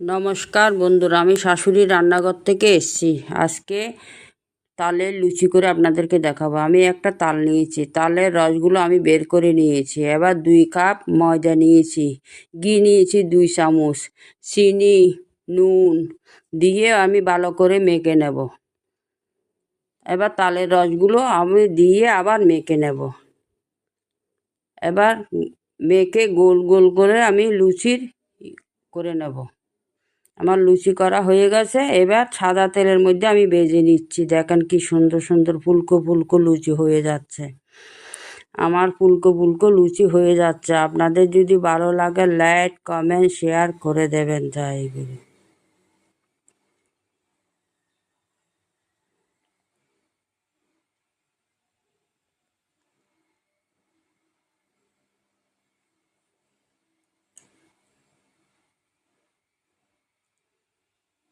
নমস্কার বন্ধুরা, আমি শাশুড়ির রান্নাঘর থেকে এসেছি। আজকে তালের লুচি করে আপনাদেরকে দেখাবো। আমি একটা তাল নিয়েছি, তালের রসগুলো আমি বের করে নিয়েছি। এবার 2 কাপ ময়দা নিয়েছি, ঘি নিয়েছি 2 চামচ, চিনি, নুন দিয়ে আমি ভালো করে মেখে নেব। এবার তালের রসগুলো আমি দিয়ে আবার মেখে নেব। এবার মেখে গোল গোল করে আমি লুচির করে নেব। আমার লুচি করা হয়ে গেছে। এবার সাদা তেলের মধ্যে আমি ভেজে নিচ্ছি। দেখেন কি সুন্দর সুন্দর ফুলকো ফুলকো লুচি হয়ে যাচ্ছে। আমার ফুলকো ফুলকো লুচি হয়ে যাচ্ছে। আপনাদের যদি ভালো লাগে লাইক কমেন্ট শেয়ার করে দেবেন। জয় গুরু।